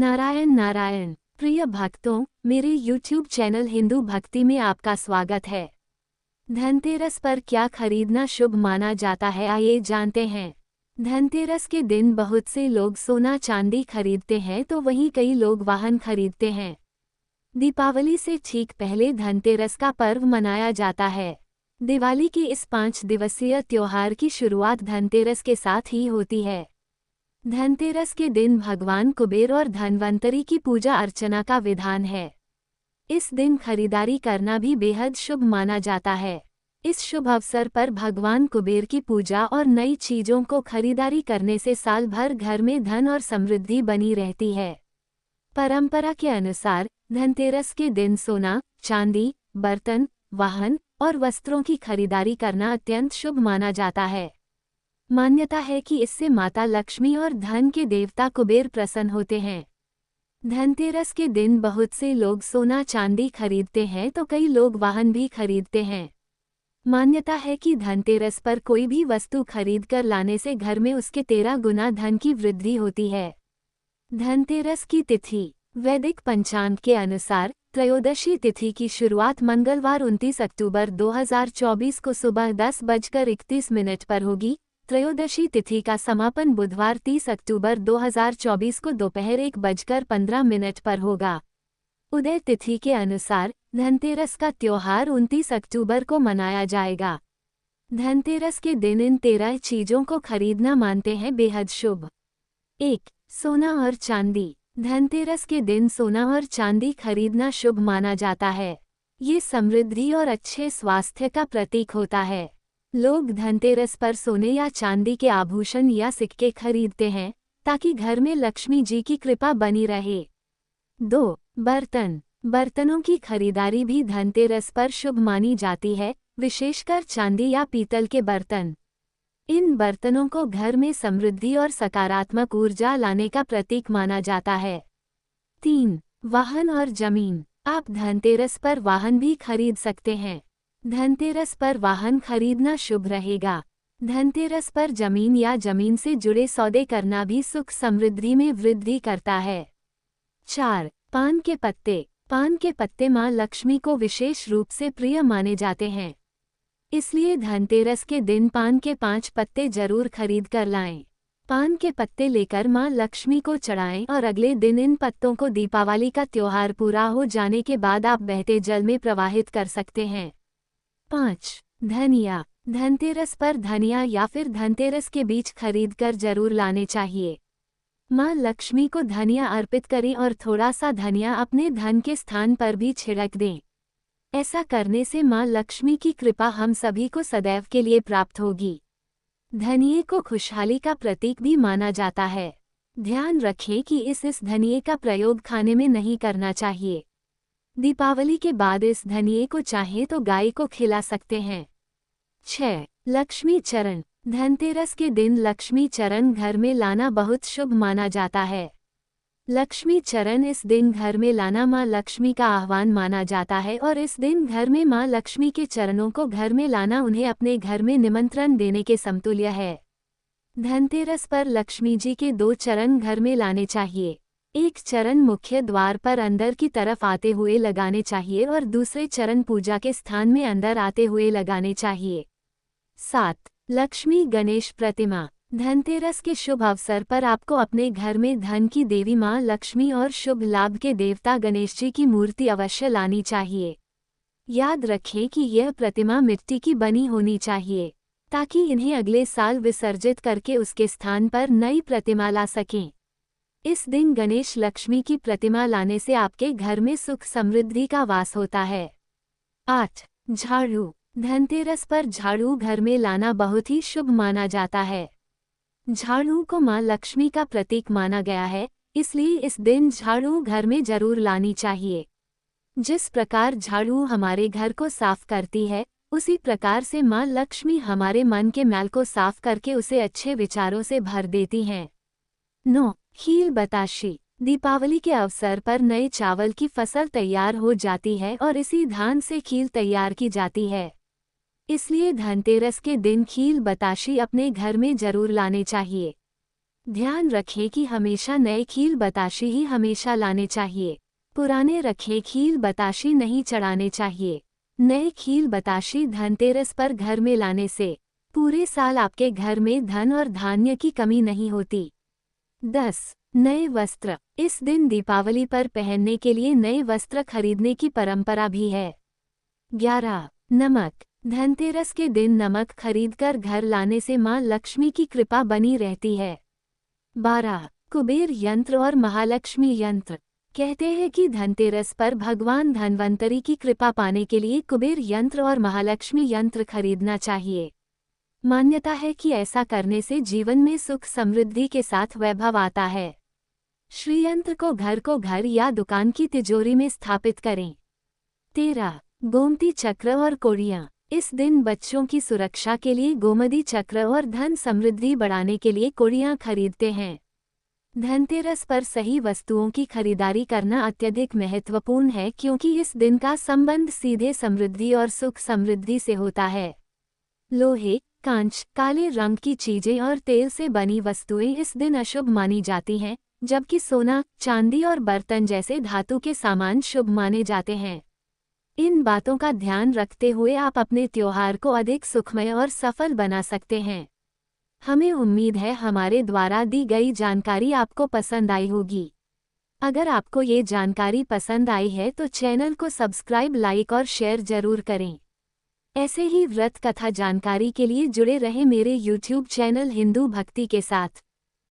नारायण नारायण। प्रिय भक्तों, मेरे YouTube चैनल हिंदू भक्ति में आपका स्वागत है। धनतेरस पर क्या खरीदना शुभ माना जाता है, आइए जानते हैं। धनतेरस के दिन बहुत से लोग सोना चांदी खरीदते हैं तो वहीं कई लोग वाहन खरीदते हैं। दीपावली से ठीक पहले धनतेरस का पर्व मनाया जाता है। दिवाली के इस 5 दिवसीय त्योहार की शुरुआत धनतेरस के साथ ही होती है। धनतेरस के दिन भगवान कुबेर और धनवंतरी की पूजा अर्चना का विधान है। इस दिन खरीदारी करना भी बेहद शुभ माना जाता है। इस शुभ अवसर पर भगवान कुबेर की पूजा और नई चीजों को खरीदारी करने से साल भर घर में धन और समृद्धि बनी रहती है। परंपरा के अनुसार धनतेरस के दिन सोना, चांदी, बर्तन, वाहन और वस्त्रों की खरीदारी करना अत्यंत शुभ माना जाता है। मान्यता है कि इससे माता लक्ष्मी और धन के देवता कुबेर प्रसन्न होते हैं। धनतेरस के दिन बहुत से लोग सोना चांदी खरीदते हैं तो कई लोग वाहन भी खरीदते हैं। मान्यता है कि धनतेरस पर कोई भी वस्तु खरीद कर लाने से घर में उसके 13 गुना धन की वृद्धि होती है। धनतेरस की तिथि वैदिक पंचांग के अनुसार त्रयोदशी तिथि की शुरुआत मंगलवार 29 अक्टूबर 2024 को सुबह 10:31 पर होगी। त्रयोदशी तिथि का समापन बुधवार 30 अक्टूबर 2024 को दोपहर 1:15 पर होगा। उदय तिथि के अनुसार धनतेरस का त्योहार 29 अक्टूबर को मनाया जाएगा। धनतेरस के दिन इन 13 चीजों को खरीदना मानते हैं बेहद शुभ। 1. सोना और चांदी। धनतेरस के दिन सोना और चांदी खरीदना शुभ माना जाता है। ये समृद्धि और अच्छे स्वास्थ्य का प्रतीक होता है। लोग धनतेरस पर सोने या चांदी के आभूषण या सिक्के खरीदते हैं ताकि घर में लक्ष्मी जी की कृपा बनी रहे। 2. बर्तन। बर्तनों की खरीदारी भी धनतेरस पर शुभ मानी जाती है, विशेषकर चांदी या पीतल के बर्तन। इन बर्तनों को घर में समृद्धि और सकारात्मक ऊर्जा लाने का प्रतीक माना जाता है। 3. वाहन और जमीन। आप धनतेरस पर वाहन भी खरीद सकते हैं। धनतेरस पर वाहन खरीदना शुभ रहेगा। धनतेरस पर जमीन या जमीन से जुड़े सौदे करना भी सुख समृद्धि में वृद्धि करता है। 4. पान के पत्ते। पान के पत्ते मां लक्ष्मी को विशेष रूप से प्रिय माने जाते हैं। इसलिए धनतेरस के दिन पान के 5 पत्ते जरूर खरीद कर लाएं। पान के पत्ते लेकर मां लक्ष्मी को चढ़ाएं और अगले दिन इन पत्तों को दीपावली का त्योहार पूरा हो जाने के बाद आप बहते जल में प्रवाहित कर सकते हैं। 5. धनिया। धनतेरस पर धनिया या फिर धनतेरस के बीज खरीद कर जरूर लाने चाहिए। मां लक्ष्मी को धनिया अर्पित करें और थोड़ा सा धनिया अपने धन के स्थान पर भी छिड़क दें। ऐसा करने से मां लक्ष्मी की कृपा हम सभी को सदैव के लिए प्राप्त होगी। धनिये को खुशहाली का प्रतीक भी माना जाता है। ध्यान रखें कि इस धनिये का प्रयोग खाने में नहीं करना चाहिए। दीपावली के बाद इस धनिये को चाहे तो गाय को खिला सकते हैं। 6. लक्ष्मी चरण। धनतेरस के दिन लक्ष्मी चरण घर में लाना बहुत शुभ माना जाता है। लक्ष्मी चरण इस दिन घर में लाना मां लक्ष्मी का आह्वान माना जाता है और इस दिन घर में मां लक्ष्मी के चरणों को घर में लाना उन्हें अपने घर में निमंत्रण देने के समतुल्य है। धनतेरस पर लक्ष्मी जी के 2 चरण घर में लाने चाहिए। एक चरण मुख्य द्वार पर अंदर की तरफ आते हुए लगाने चाहिए और दूसरे चरण पूजा के स्थान में अंदर आते हुए लगाने चाहिए। 7. लक्ष्मी गणेश प्रतिमा। धनतेरस के शुभ अवसर पर आपको अपने घर में धन की देवी मां लक्ष्मी और शुभ लाभ के देवता गणेश जी की मूर्ति अवश्य लानी चाहिए। याद रखें कि यह प्रतिमा मिट्टी की बनी होनी चाहिए ताकि इन्हें अगले साल विसर्जित करके उसके स्थान पर नई प्रतिमा ला सकें। इस दिन गणेश लक्ष्मी की प्रतिमा लाने से आपके घर में सुख समृद्धि का वास होता है। 8. झाड़ू। धनतेरस पर झाड़ू घर में लाना बहुत ही शुभ माना जाता है। झाड़ू को मां लक्ष्मी का प्रतीक माना गया है, इसलिए इस दिन झाड़ू घर में जरूर लानी चाहिए। जिस प्रकार झाड़ू हमारे घर को साफ करती है, उसी प्रकार से मां लक्ष्मी हमारे मन के मैल को साफ करके उसे अच्छे विचारों से भर देती हैं। 9. खील बताशे। दीपावली के अवसर पर नए चावल की फसल तैयार हो जाती है और इसी धान से खील तैयार की जाती है। इसलिए धनतेरस के दिन खील बताशे अपने घर में जरूर लाने चाहिए। ध्यान रखें कि हमेशा नए खील बताशे ही हमेशा लाने चाहिए। पुराने रखे खील बताशे नहीं चढ़ाने चाहिए। नए खील बताशे धनतेरस पर घर में लाने से पूरे साल आपके घर में धन और धान्य की कमी नहीं होती। 10. नए वस्त्र। इस दिन दीपावली पर पहनने के लिए नए वस्त्र खरीदने की परंपरा भी है। 11. नमक। धनतेरस के दिन नमक खरीदकर घर लाने से मां लक्ष्मी की कृपा बनी रहती है। 12. कुबेर यंत्र और महालक्ष्मी यंत्र। कहते हैं कि धनतेरस पर भगवान धन्वंतरी की कृपा पाने के लिए कुबेर यंत्र और महालक्ष्मी यंत्र खरीदना चाहिए। मान्यता है कि ऐसा करने से जीवन में सुख समृद्धि के साथ वैभव आता है। श्रीयंत्र को घर या दुकान की तिजोरी में स्थापित करें। 13. गोमती चक्र और कोड़ियाँ। इस दिन बच्चों की सुरक्षा के लिए गोमती चक्र और धन समृद्धि बढ़ाने के लिए कोड़ियाँ खरीदते हैं। धनतेरस पर सही वस्तुओं की खरीदारी करना अत्यधिक महत्वपूर्ण है क्योंकि इस दिन का संबंध सीधे समृद्धि और सुख समृद्धि से होता है। लोहे, कांच, काले रंग की चीजें और तेल से बनी वस्तुएं इस दिन अशुभ मानी जाती हैं, जबकि सोना, चांदी और बर्तन जैसे धातु के सामान शुभ माने जाते हैं। इन बातों का ध्यान रखते हुए आप अपने त्योहार को अधिक सुखमय और सफल बना सकते हैं। हमें उम्मीद है हमारे द्वारा दी गई जानकारी आपको पसंद आई होगी। अगर आपको ये जानकारी पसंद आई है तो चैनल को सब्सक्राइब, लाइक और शेयर जरूर करें। ऐसे ही व्रत कथा जानकारी के लिए जुड़े रहें मेरे YouTube चैनल हिंदू भक्ति के साथ।